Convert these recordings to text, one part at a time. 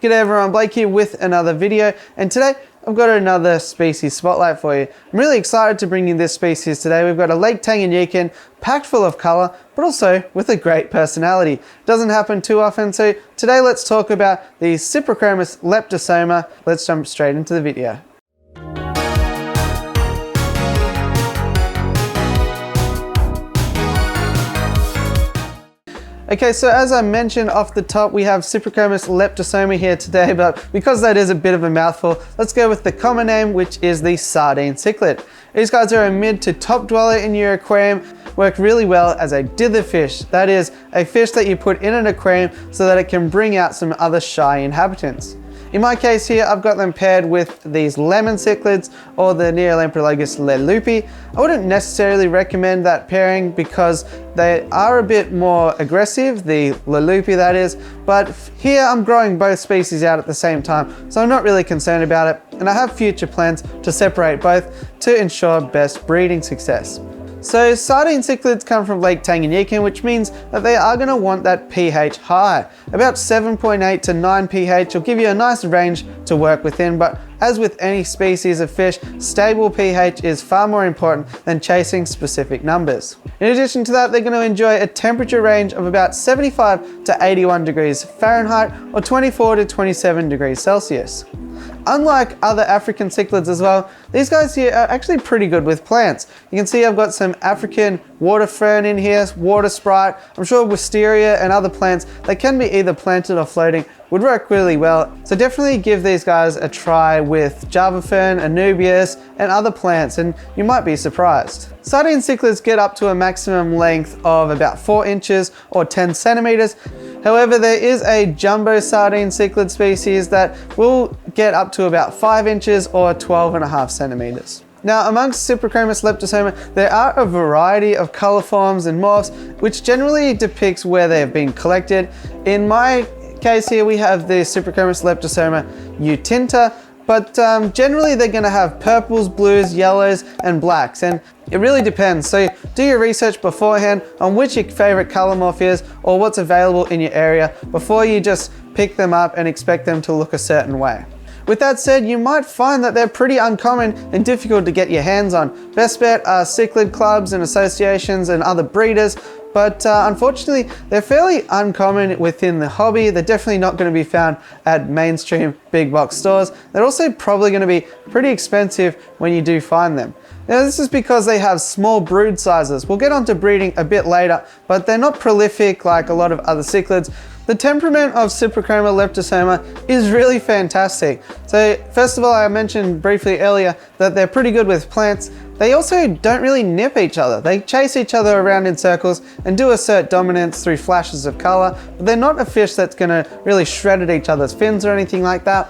G'day everyone, Blake here with another video, and today I've got another species spotlight for you. I'm really excited to bring you this species today. We've got a Lake Tanganyikan packed full of colour, but also with a great personality. Doesn't happen too often, so today let's talk about the Cyprichomis Leptosoma. Let's jump straight into the video. Okay, so as I mentioned off the top, we have Cyprichomis Leptosoma here today, but because that is a bit of a mouthful, let's go with the common name, which is the Sardine Cichlid. These guys are a mid to top dweller in your aquarium, work really well as a dither fish. That is, a fish that you put in an aquarium so that it can bring out some other shy inhabitants. In my case here, I've got them paired with these lemon cichlids or the Neolamprologus lelupi. I wouldn't necessarily recommend that pairing because they are a bit more aggressive, the lelupi that is, but here I'm growing both species out at the same time, so I'm not really concerned about it, and I have future plans to separate both to ensure best breeding success. So sardine cichlids come from Lake Tanganyikan, which means that they are going to want that pH high. About 7.8 to 9 pH will give you a nice range to work within, but as with any species of fish, stable pH is far more important than chasing specific numbers. In addition to that, they're going to enjoy a temperature range of about 75 to 81 degrees Fahrenheit or 24 to 27 degrees Celsius. Unlike other African cichlids as well, these guys here are actually pretty good with plants. You can see I've got some African water fern in here, water sprite, I'm sure wisteria and other plants that can be either planted or floating would work really well. So definitely give these guys a try with Java fern, Anubias and other plants and you might be surprised. Sardine cichlids get up to a maximum length of about 4 inches or 10 centimeters. However, there is a jumbo sardine cichlid species that will get up to about 5 inches or 12.5 centimeters. Now, amongst Cyprichomis Leptosoma, there are a variety of color forms and morphs, which generally depicts where they have been collected. In my case here, we have the Cyprichomis Leptosoma utinta, but generally they're going to have purples, blues, yellows, and blacks, and it really depends. So do your research beforehand on which your favorite color morph is or what's available in your area before you just pick them up and expect them to look a certain way. With that said, you might find that they're pretty uncommon and difficult to get your hands on. Best bet are cichlid clubs and associations and other breeders, but unfortunately, they're fairly uncommon within the hobby. They're definitely not going to be found at mainstream big box stores. They're also probably going to be pretty expensive when you do find them. Now, this is because they have small brood sizes. We'll get onto breeding a bit later, but they're not prolific like a lot of other cichlids. The temperament of Cyprichomis Leptosoma is really fantastic. So first of all, I mentioned briefly earlier that they're pretty good with plants. They also don't really nip each other. They chase each other around in circles and do assert dominance through flashes of color, but they're not a fish that's gonna really shred at each other's fins or anything like that.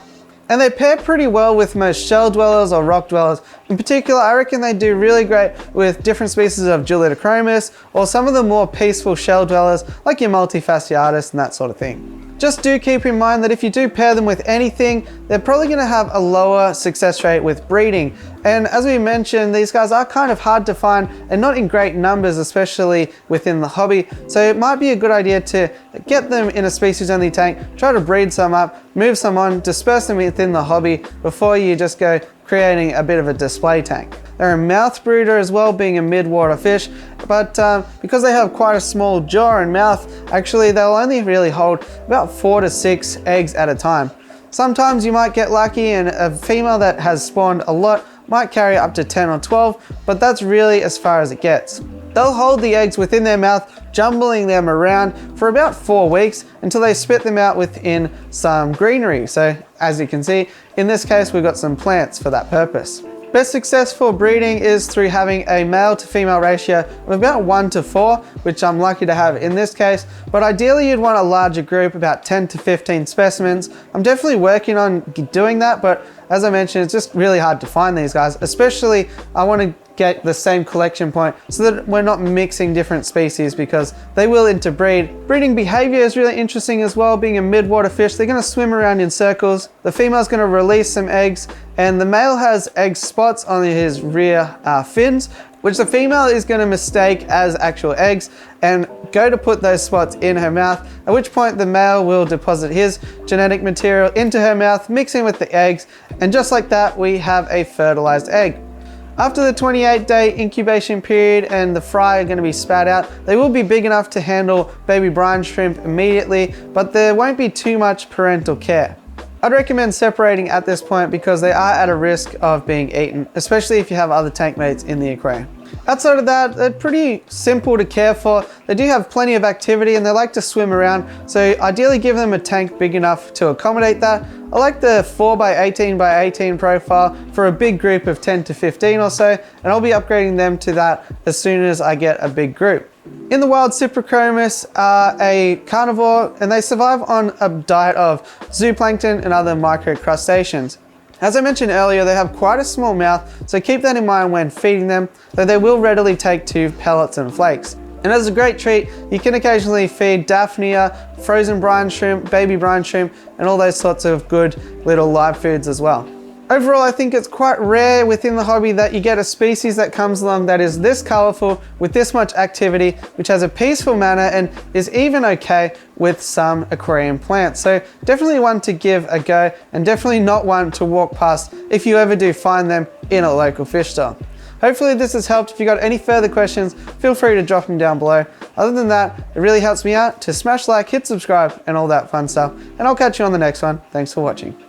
And they pair pretty well with most shell dwellers or rock dwellers. In particular, I reckon they do really great with different species of Cyprichomis or some of the more peaceful shell dwellers like your multifasciatus and that sort of thing. Just do keep in mind that if you do pair them with anything, they're probably going to have a lower success rate with breeding. And as we mentioned, these guys are kind of hard to find and not in great numbers, especially within the hobby. So it might be a good idea to get them in a species only tank, try to breed some up, move some on, disperse them within the hobby before you just go creating a bit of a display tank. They're a mouthbrooder as well, being a mid-water fish, but because they have quite a small jaw and mouth, actually they'll only really hold about 4 to 6 eggs at a time. Sometimes you might get lucky and a female that has spawned a lot might carry up to 10 or 12, but that's really as far as it gets. They'll hold the eggs within their mouth, jumbling them around for about 4 weeks until they spit them out within some greenery. So as you can see, in this case, we've got some plants for that purpose. Best success for breeding is through having a male to female ratio of about 1 to 4, which I'm lucky to have in this case, but ideally you'd want a larger group, about 10 to 15 specimens. I'm definitely working on doing that, but as I mentioned, it's just really hard to find these guys, especially I want to get the same collection point so that we're not mixing different species because they will interbreed. Breeding behavior is really interesting as well. Being a mid-water fish, they're going to swim around in circles. The female's going to release some eggs and the male has egg spots on his rear fins, which the female is going to mistake as actual eggs and go to put those spots in her mouth, at which point the male will deposit his genetic material into her mouth, mixing with the eggs, and just like that, we have a fertilized egg. After the 28-day incubation period and the fry are going to be spat out, they will be big enough to handle baby brine shrimp immediately, but there won't be too much parental care. I'd recommend separating at this point because they are at a risk of being eaten, especially if you have other tank mates in the aquarium. Outside of that, they're pretty simple to care for. They do have plenty of activity and they like to swim around, so ideally give them a tank big enough to accommodate that. I like the 4x18x18 profile for a big group of 10 to 15 or so, and I'll be upgrading them to that as soon as I get a big group. In the wild, Cyprichomis are a carnivore and they survive on a diet of zooplankton and other microcrustaceans. As I mentioned earlier, they have quite a small mouth, so keep that in mind when feeding them, though they will readily take to pellets and flakes. And as a great treat, you can occasionally feed Daphnia, frozen brine shrimp, baby brine shrimp, and all those sorts of good little live foods as well. Overall, I think it's quite rare within the hobby that you get a species that comes along that is this colorful with this much activity, which has a peaceful manner and is even okay with some aquarium plants. So definitely one to give a go and definitely not one to walk past if you ever do find them in a local fish store. Hopefully this has helped. If you got any further questions, feel free to drop them down below. Other than that, it really helps me out to smash like, hit subscribe, and all that fun stuff. And I'll catch you on the next one. Thanks for watching.